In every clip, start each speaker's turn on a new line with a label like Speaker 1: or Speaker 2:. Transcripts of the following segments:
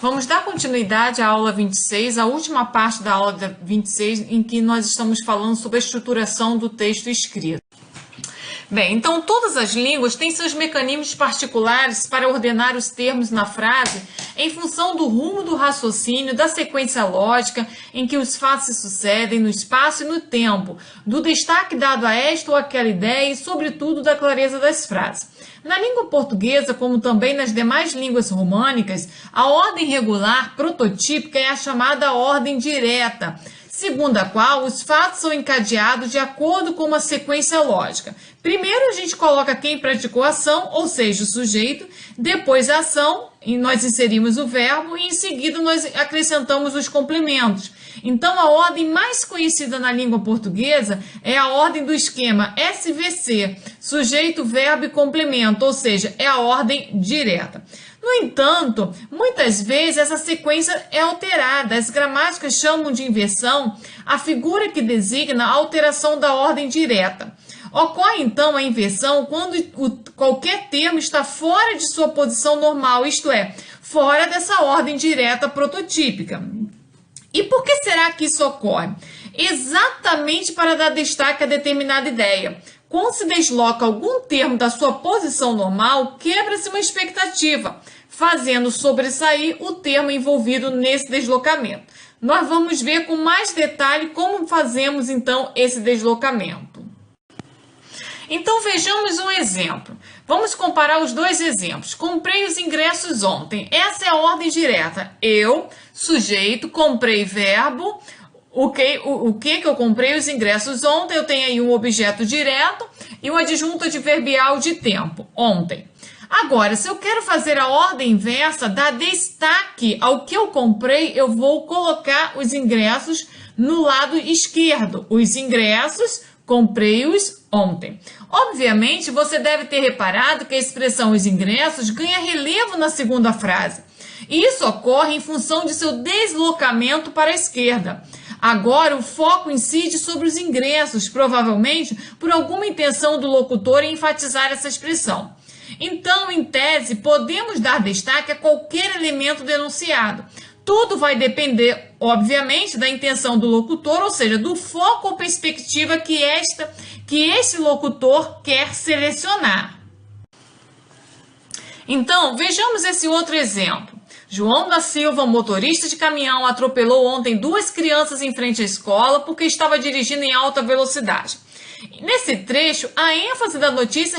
Speaker 1: Vamos dar continuidade à aula 26, a última parte da aula 26, em que nós estamos falando sobre a estruturação do texto escrito. Bem, então todas as línguas têm seus mecanismos particulares para ordenar os termos na frase em função do rumo do raciocínio, da sequência lógica em que os fatos se sucedem no espaço e no tempo, do destaque dado a esta ou aquela ideia e, sobretudo, da clareza das frases. Na língua portuguesa, como também nas demais línguas românicas, a ordem regular prototípica é a chamada ordem direta, segundo a qual os fatos são encadeados de acordo com uma sequência lógica. Primeiro a gente coloca quem praticou a ação, ou seja, o sujeito, depois a ação, e nós inserimos o verbo, e em seguida nós acrescentamos os complementos. Então a ordem mais conhecida na língua portuguesa é a ordem do esquema SVC, sujeito, verbo e complemento, ou seja, é a ordem direta. No entanto, muitas vezes essa sequência é alterada. As gramáticas chamam de inversão a figura que designa a alteração da ordem direta. Ocorre então a inversão quando qualquer termo está fora de sua posição normal, isto é, fora dessa ordem direta prototípica. E por que será que isso ocorre? Exatamente para dar destaque a determinada ideia. Quando se desloca algum termo da sua posição normal, quebra-se uma expectativa, fazendo sobressair o termo envolvido nesse deslocamento. Nós vamos ver com mais detalhe como fazemos então esse deslocamento. Então vejamos um exemplo. Vamos comparar os dois exemplos. Comprei os ingressos ontem. Essa é a ordem direta. Eu, sujeito, comprei verbo. O que eu comprei os ingressos ontem? Eu tenho aí um objeto direto e um adjunto adverbial de tempo, ontem. Agora, se eu quero fazer a ordem inversa, dar destaque ao que eu comprei, eu vou colocar os ingressos no lado esquerdo. Os ingressos, comprei-os ontem. Obviamente, você deve ter reparado que a expressão os ingressos ganha relevo na segunda frase. E isso ocorre em função de seu deslocamento para a esquerda. Agora, o foco incide sobre os ingressos, provavelmente por alguma intenção do locutor em enfatizar essa expressão. Então, em tese, podemos dar destaque a qualquer elemento denunciado. Tudo vai depender, obviamente, da intenção do locutor, ou seja, do foco ou perspectiva que esse locutor quer selecionar. Então, vejamos esse outro exemplo. João da Silva, motorista de caminhão, atropelou ontem duas crianças em frente à escola porque estava dirigindo em alta velocidade. Nesse trecho, a ênfase da notícia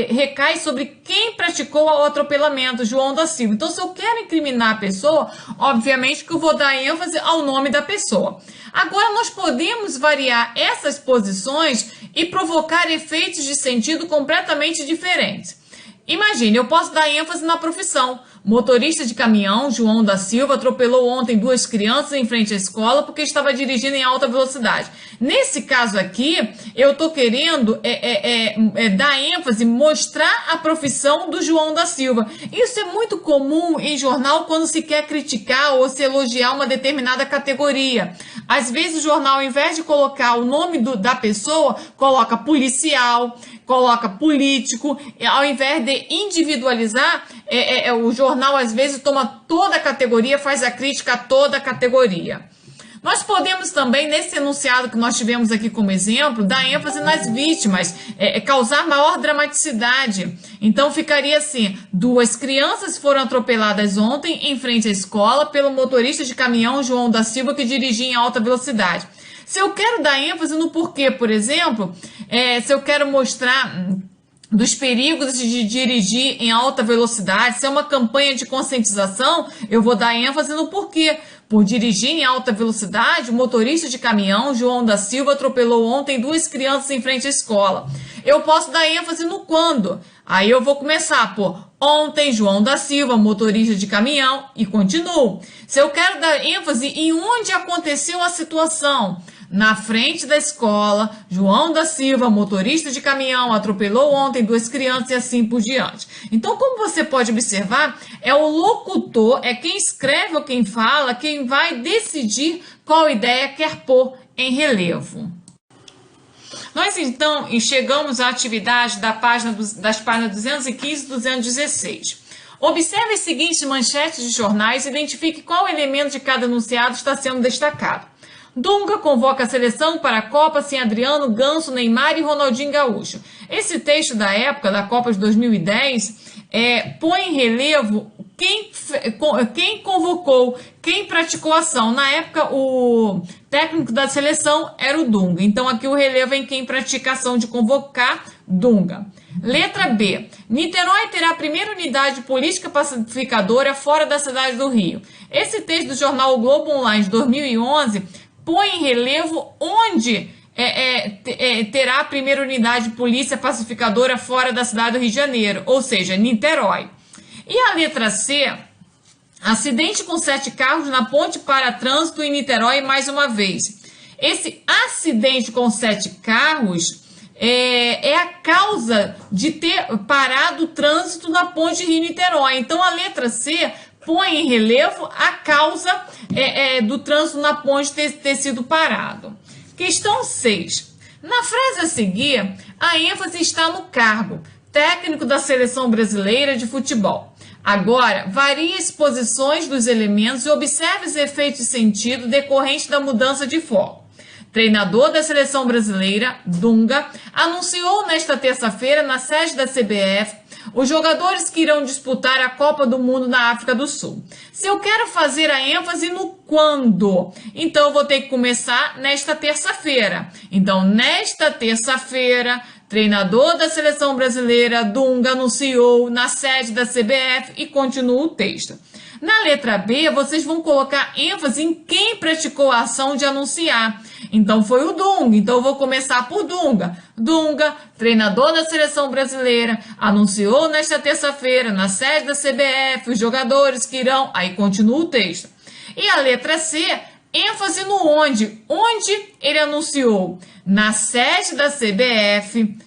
Speaker 1: recai sobre quem praticou o atropelamento, João da Silva. Então, se eu quero incriminar a pessoa, obviamente que eu vou dar ênfase ao nome da pessoa. Agora, nós podemos variar essas posições e provocar efeitos de sentido completamente diferentes. Imagine, eu posso dar ênfase na profissão. Motorista de caminhão, João da Silva, atropelou ontem duas crianças em frente à escola porque estava dirigindo em alta velocidade. Nesse caso aqui, eu estou querendo dar ênfase, mostrar a profissão do João da Silva. Isso é muito comum em jornal quando se quer criticar ou se elogiar uma determinada categoria. Às vezes o jornal, ao invés de colocar o nome da pessoa, coloca policial, coloca político, ao invés de individualizar, o jornal às vezes toma toda a categoria, faz a crítica a toda a categoria. Nós podemos também, nesse enunciado que nós tivemos aqui como exemplo, dar ênfase nas vítimas, causar maior dramaticidade. Então ficaria assim: duas crianças foram atropeladas ontem em frente à escola pelo motorista de caminhão João da Silva que dirigia em alta velocidade. Se eu quero dar ênfase no porquê, por exemplo, se eu quero mostrar dos perigos de dirigir em alta velocidade, se é uma campanha de conscientização, eu vou dar ênfase no porquê. Por dirigir em alta velocidade, o motorista de caminhão, João da Silva, atropelou ontem duas crianças em frente à escola. Eu posso dar ênfase no quando. Aí eu vou começar por ontem, João da Silva, motorista de caminhão, e continuo. Se eu quero dar ênfase em onde aconteceu a situação, na frente da escola, João da Silva, motorista de caminhão, atropelou ontem duas crianças e assim por diante. Então, como você pode observar, é o locutor, é quem escreve ou quem fala, quem vai decidir qual ideia quer pôr em relevo. Nós, então, chegamos à atividade das páginas 215 e 216. Observe as seguintes manchetes de jornais e identifique qual elemento de cada enunciado está sendo destacado. Dunga convoca a seleção para a Copa sem Adriano, Ganso, Neymar e Ronaldinho Gaúcho. Esse texto da época, da Copa de 2010, põe em relevo quem convocou, quem praticou a ação. Na época, o técnico da seleção era o Dunga. Então, aqui o relevo é em quem pratica a ação de convocar, Dunga. Letra B. Niterói terá a primeira unidade política pacificadora fora da cidade do Rio. Esse texto do jornal O Globo Online de 2011 põe em relevo onde terá a primeira unidade de polícia pacificadora fora da cidade do Rio de Janeiro, ou seja, Niterói. E a letra C, acidente com 7 carros na ponte para trânsito em Niterói mais uma vez. Esse acidente com 7 carros é a causa de ter parado o trânsito na ponte Rio-Niterói. Então, a letra C põe em relevo a causa do trânsito na ponte ter sido parado. Questão 6. Na frase a seguir, a ênfase está no cargo, técnico da seleção brasileira de futebol. Agora, varie as posições dos elementos e observe os efeitos de sentido decorrentes da mudança de foco. Treinador da seleção brasileira, Dunga, anunciou nesta terça-feira, na sede da CBF, os jogadores que irão disputar a Copa do Mundo na África do Sul. Se eu quero fazer a ênfase no quando, então eu vou ter que começar nesta terça-feira. Então, nesta terça-feira, treinador da seleção brasileira, Dunga, anunciou na sede da CBF e continua o texto. Na letra B, vocês vão colocar ênfase em quem praticou a ação de anunciar. Então, foi o Dunga. Então, eu vou começar por Dunga. Dunga, treinador da seleção brasileira, anunciou nesta terça-feira, na sede da CBF, os jogadores que irão... Aí, continua o texto. E a letra C, ênfase no onde. Onde ele anunciou? Na sede da CBF,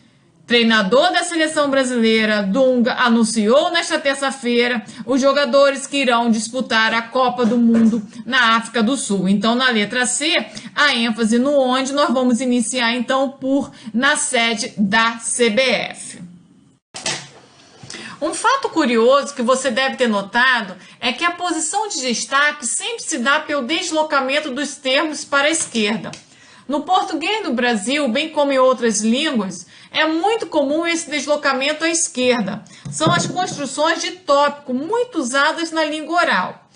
Speaker 1: treinador da seleção brasileira, Dunga, anunciou nesta terça-feira os jogadores que irão disputar a Copa do Mundo na África do Sul. Então, na letra C, a ênfase no onde, nós vamos iniciar, então, por na sede da CBF. Um fato curioso que você deve ter notado é que a posição de destaque sempre se dá pelo deslocamento dos termos para a esquerda. No português do Brasil, bem como em outras línguas, é muito comum esse deslocamento à esquerda. São as construções de tópico muito usadas na língua oral.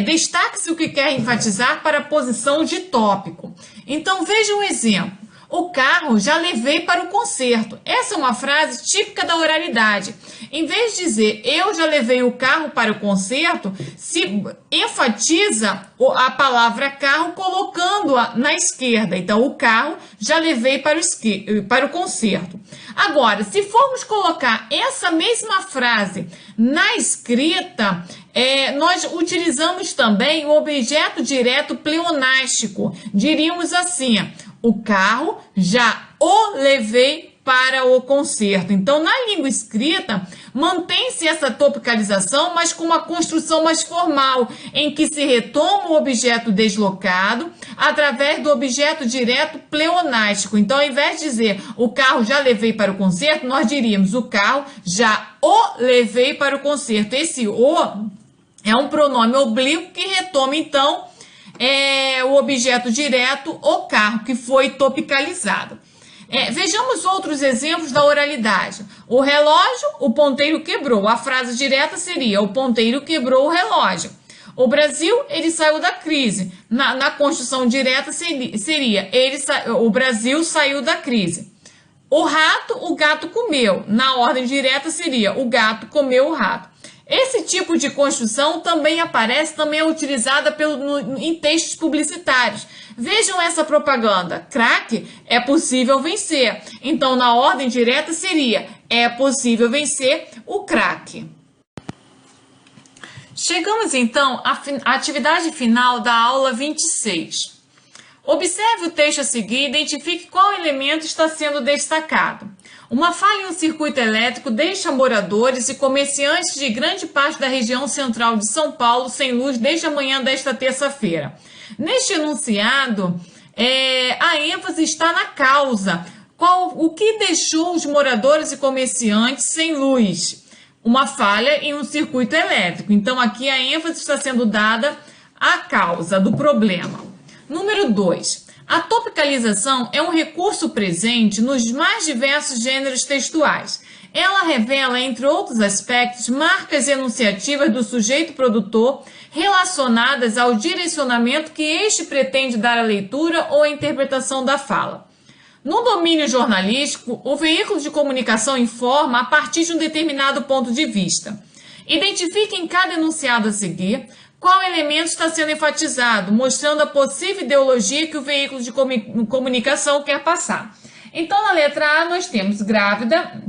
Speaker 1: Destaque-se o que quer enfatizar para a posição de tópico. Então, veja um exemplo. O carro já levei para o concerto. Essa é uma frase típica da oralidade. Em vez de dizer eu já levei o carro para o concerto, se enfatiza a palavra carro colocando-a na esquerda. Então, o carro já levei para o concerto. Agora, se formos colocar essa mesma frase na escrita, nós utilizamos também o objeto direto pleonástico. Diríamos assim: o carro já o levei para o concerto. Então, na língua escrita, mantém-se essa topicalização, mas com uma construção mais formal, em que se retoma o objeto deslocado através do objeto direto pleonástico. Então, ao invés de dizer o carro já levei para o concerto, nós diríamos o carro já o levei para o concerto. Esse o é um pronome oblíquo que retoma, então, o objeto direto, o carro, que foi topicalizado. Vejamos outros exemplos da oralidade. O relógio, o ponteiro quebrou. A frase direta seria: o ponteiro quebrou o relógio. O Brasil, ele saiu da crise. Na construção direta seria: o Brasil saiu da crise. O rato, o gato comeu. Na ordem direta seria: o gato comeu o rato. Esse tipo de construção também é utilizada em textos publicitários. Vejam essa propaganda: crack, é possível vencer. Então, na ordem direta seria: é possível vencer o crack. Chegamos então à atividade final da aula 26. Observe o texto a seguir e identifique qual elemento está sendo destacado. Uma falha em um circuito elétrico deixa moradores e comerciantes de grande parte da região central de São Paulo sem luz desde a manhã desta terça-feira. Neste enunciado, a ênfase está na causa. O que deixou os moradores e comerciantes sem luz? uma falha em um circuito elétrico. Então, aqui a ênfase está sendo dada à causa do problema. Número 2. A topicalização é um recurso presente nos mais diversos gêneros textuais. Ela revela, entre outros aspectos, marcas enunciativas do sujeito produtor relacionadas ao direcionamento que este pretende dar à leitura ou à interpretação da fala. No domínio jornalístico, o veículo de comunicação informa a partir de um determinado ponto de vista. Identifique em cada enunciado a seguir qual elemento está sendo enfatizado, mostrando a possível ideologia que o veículo de comunicação quer passar. Então, na letra A, nós temos grávida,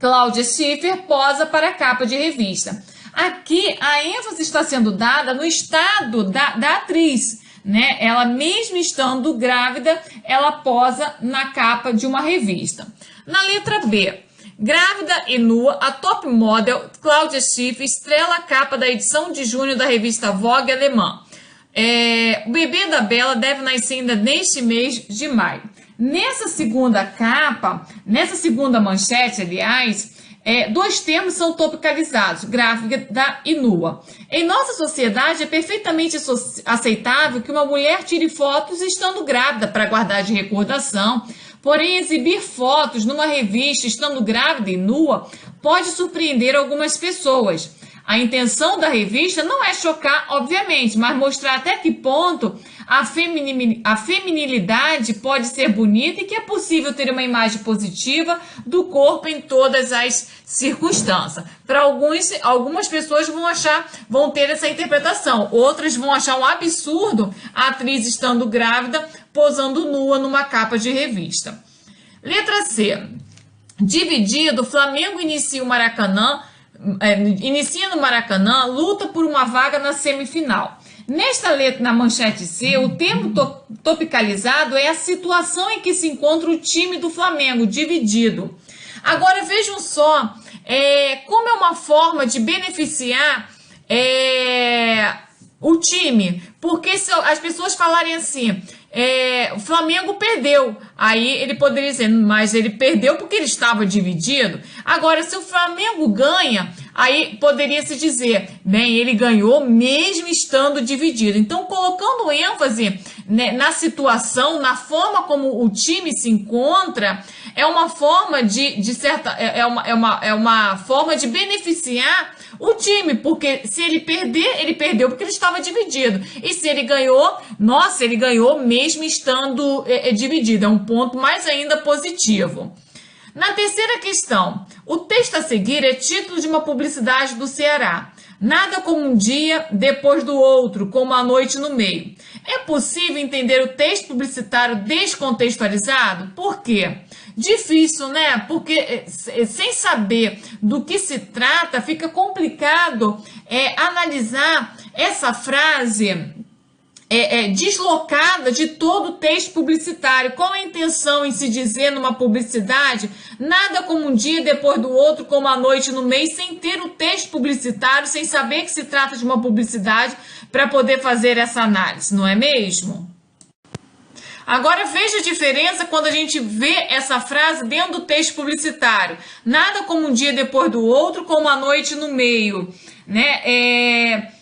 Speaker 1: Cláudia Schiffer posa para a capa de revista. Aqui, a ênfase está sendo dada no estado da atriz, né? Ela, mesmo estando grávida, ela posa na capa de uma revista. Na letra B, grávida e nua, a top model Cláudia Schiffer estrela a capa da edição de junho da revista Vogue alemã. O bebê da Bela deve nascer ainda neste mês de maio. Nessa segunda capa, nessa segunda manchete, aliás, dois termos são topicalizados, grávida e nua. Em nossa sociedade é perfeitamente aceitável que uma mulher tire fotos estando grávida para guardar de recordação, porém exibir fotos numa revista estando grávida e nua pode surpreender algumas pessoas. A intenção da revista não é chocar, obviamente, mas mostrar até que ponto a feminilidade pode ser bonita e que é possível ter uma imagem positiva do corpo em todas as circunstâncias. Para algumas pessoas vão ter essa interpretação, outras vão achar um absurdo a atriz estando grávida, posando nua numa capa de revista. Letra C. Dividido, Flamengo inicia no Maracanã, luta por uma vaga na semifinal. Nesta letra, na manchete C, o termo topicalizado é a situação em que se encontra o time do Flamengo, dividido. Agora, vejam só como é uma forma de beneficiar o time, porque se as pessoas falarem assim, o Flamengo perdeu, aí ele poderia dizer, mas ele perdeu porque ele estava dividido. Agora, se o Flamengo ganha, aí poderia se dizer, bem, ele ganhou mesmo estando dividido. Então, colocando ênfase, né, na situação, na forma como o time se encontra, é uma forma uma forma de beneficiar o time, porque se ele perder, ele perdeu porque ele estava dividido. E se ele ganhou, nossa, ele ganhou mesmo estando dividido. É um ponto mais ainda positivo. Na terceira questão, o texto a seguir é título de uma publicidade do Ceará. Nada como um dia depois do outro, como a noite no meio. É possível entender o texto publicitário descontextualizado? Por quê? Difícil, né? Porque sem saber do que se trata, fica complicado analisar essa frase deslocada de todo o texto publicitário. Qual a intenção em se dizer numa publicidade, nada como um dia depois do outro, como a noite no mês, sem ter o texto publicitário, sem saber que se trata de uma publicidade, para poder fazer essa análise, não é mesmo? Agora veja a diferença quando a gente vê essa frase dentro do texto publicitário. Nada como um dia depois do outro, como a noite no meio, né?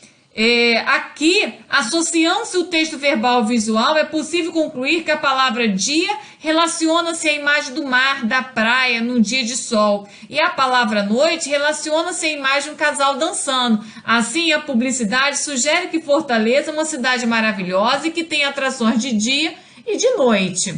Speaker 1: Aqui, associando-se o texto verbal ao visual, é possível concluir que a palavra dia relaciona-se à imagem do mar, da praia, num dia de sol. E a palavra noite relaciona-se à imagem de um casal dançando. Assim, a publicidade sugere que Fortaleza é uma cidade maravilhosa e que tem atrações de dia e de noite.